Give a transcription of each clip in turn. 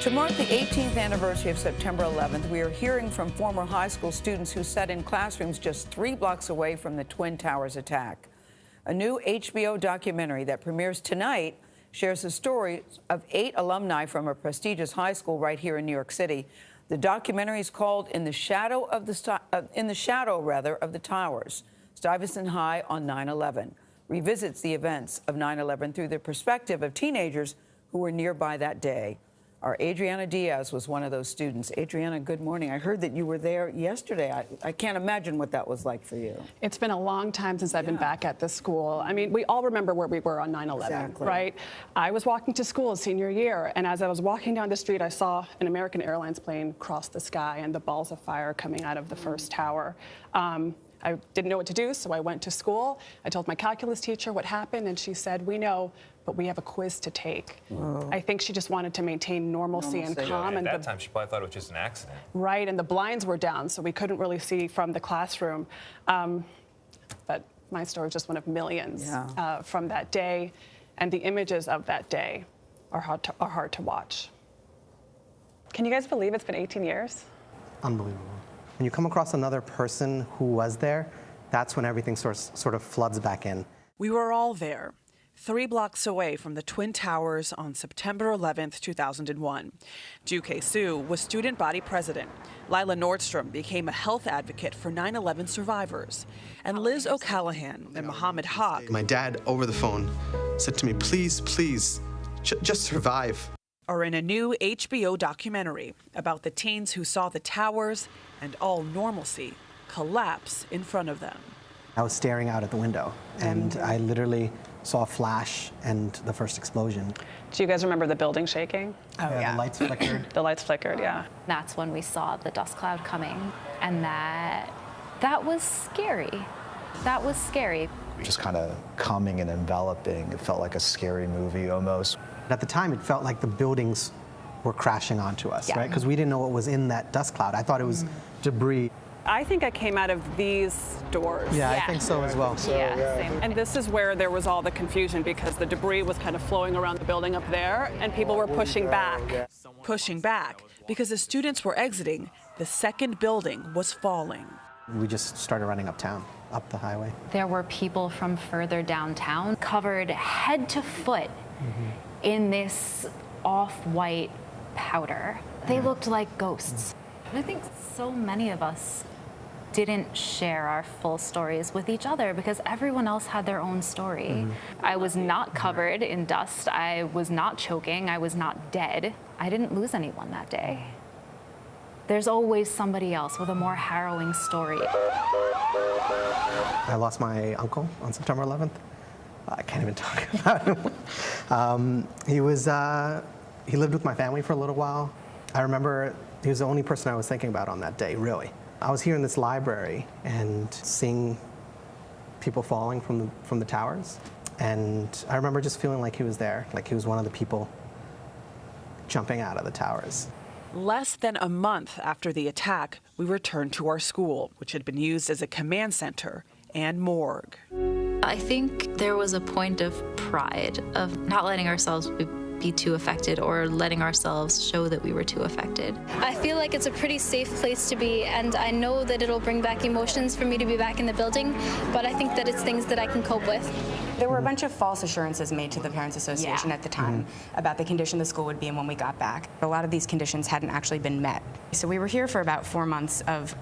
To mark the 18th anniversary of September 11th, we are hearing from former high school students who sat in classrooms just 3 blocks away from the Twin Towers attack. A new HBO documentary that premieres tonight shares the story of 8 alumni from a prestigious high school right here in New York City. The documentary is called In the Shadow of the Towers, Stuyvesant High on 9/11. Revisits the events of 9/11 through the perspective of teenagers who were nearby that day. Our Adriana Diaz was one of those students. Adriana, good morning. I heard that you were there yesterday. I can't imagine what that was like for you. It's been a long time since I've been back at the school. I mean, we all remember where we were on 9/11, Exactly. right? I was walking to school senior year, and as I was walking down the street, I saw an American Airlines plane cross the sky and the balls of fire coming out of the first tower. I didn't know what to do, so I went to school. I told my calculus teacher what happened, and she said, "We know, but we have a quiz to take." Whoa. I think she just wanted to maintain normalcy and calm. At and that time, she probably thought it was just an accident. Right, and the blinds were down, so we couldn't really see from the classroom. But my story is just one of millions from that day, and the images of that day are hard to watch. Can you guys believe it's been 18 years? Unbelievable. When you come across another person who was there, that's when everything sort of floods back in. We were all there, 3 blocks away from the Twin Towers on September 11th, 2001. Juke Sue was student body president. Lila Nordstrom became a health advocate for 9/11 survivors. And Liz O'Callahan and Muhammad Haq. My dad, over the phone, said to me, please, please, just survive. Are in a new HBO documentary about the teens who saw the towers and all normalcy collapse in front of them. I was staring out at the window, and I literally saw a flash and the first explosion. Do you guys remember the building shaking? Oh, yeah. The lights flickered. The lights flickered, yeah. That's when we saw the dust cloud coming, and that was scary. That was scary. Just kind of coming and enveloping. It felt like a scary movie almost. At the time, it felt like the buildings were crashing onto us, right? Because we didn't know what was in that dust cloud. I thought it was debris. I think I came out of these doors. Yeah, I think so as well. Same. And this is where there was all the confusion because the debris was kind of flowing around the building up there and people were pushing back. Pushing back because as students were exiting, the second building was falling. We just started running uptown, up the highway. There were people from further downtown covered head to foot in this off-white powder. They looked like ghosts. I think so many of us didn't share our full stories with each other because everyone else had their own story. I was not covered in dust. I was not choking. I was not dead. I didn't lose anyone that day. There's always somebody else with a more harrowing story. I lost my uncle on September 11th. I can't even talk about him. He lived with my family for a little while. I remember he was the only person I was thinking about on that day, really. I was here in this library and seeing people falling from the towers. And I remember just feeling like he was there, like he was one of the people jumping out of the towers. Less than a month after the attack, we returned to our school, which had been used as a command center and morgue. I think there was a point of pride of not letting ourselves be too affected or letting ourselves show that we were too affected. I feel like it's a pretty safe place to be, and I know that it'll bring back emotions for me to be back in the building, but I think that it's things that I can cope with. There were a bunch of false assurances made to the Parents Association at the time about the condition the school would be in when we got back. A lot of these conditions hadn't actually been met. So we were here for about 4 months of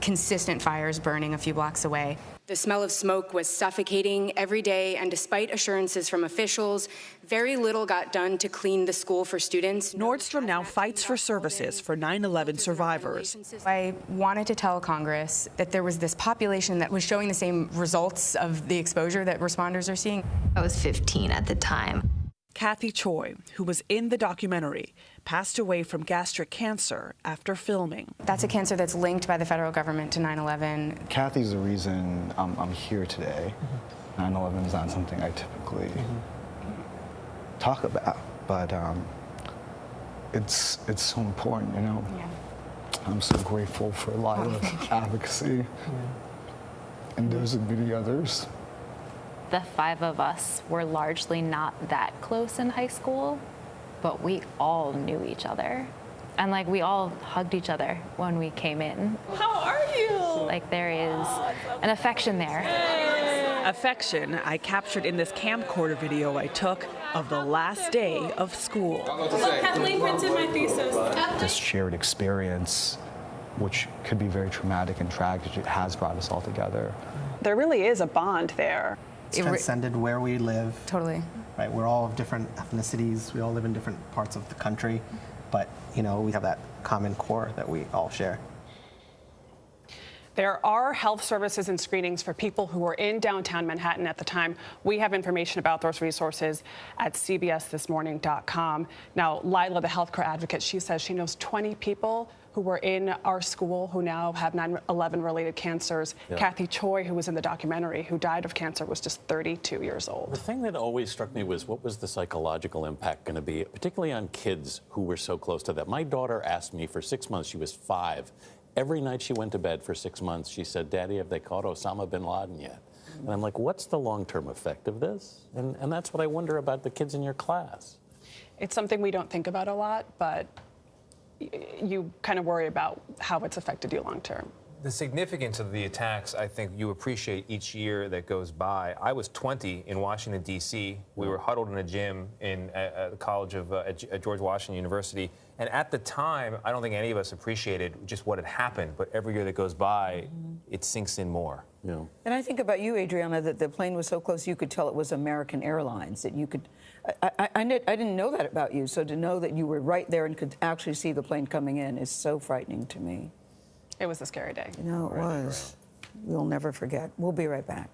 consistent fires burning a few blocks away. The smell of smoke was suffocating every day, and despite assurances from officials, very little got done to clean the school for students. Nordstrom now fights for services for 9/11 survivors. I wanted to tell Congress that there was this population that was showing the same results of the exposure that responders are seeing. I was 15 at the time. Kathy Choi, who was in the documentary, passed away from gastric cancer after filming. That's a cancer that's linked by the federal government to 9/11. Kathy's the reason I'm here today. 9/11 is not something I typically talk about, but it's so important, you know. I'm so grateful for Lila's advocacy, and there's many others. The 5 of us were largely not that close in high school. but we all knew each other. And like we all hugged each other when we came in. How are you? Like there is an affection there. Affection I captured in this camcorder video I took of the last day of school. Kathleen printed my thesis. This shared experience, which could be very traumatic and tragic, it has brought us all together. There really is a bond there. It's transcended where we live. Totally. Right, we're all of different ethnicities. We all live in different parts of the country, but you know, we have that common core that we all share. There are health services and screenings for people who were in downtown Manhattan at the time. We have information about those resources at cbsthismorning.com. Now, Lila, the healthcare advocate, she says she knows 20 people who were in our school who now have 9/11 related cancers. Yeah. Kathy Choi, who was in the documentary, who died of cancer, was just 32 years old. The thing that always struck me was what was the psychological impact going to be, particularly on kids who were so close to that. My daughter asked me for 6 months, she was 5. Every night she went to bed for 6 months, she said, "Daddy, have they caught Osama bin Laden yet?" And I'm like, what's the long-term effect of this? And that's what I wonder about the kids in your class. It's something we don't think about a lot, but you kind of worry about how it's affected you long-term. The significance of the attacks, I think you appreciate each year that goes by. I was 20 in Washington, D.C. We were huddled in a gym in the college of at George Washington University. And at the time, I don't think any of us appreciated just what had happened. But every year that goes by, it sinks in more. Yeah. And I think about you, Adriana, that the plane was so close you could tell it was American Airlines, that you could... I didn't know that about you, so to know that you were right there and could actually see the plane coming in is so frightening to me. It was a scary day. You know, it was. We'll never forget. We'll be right back.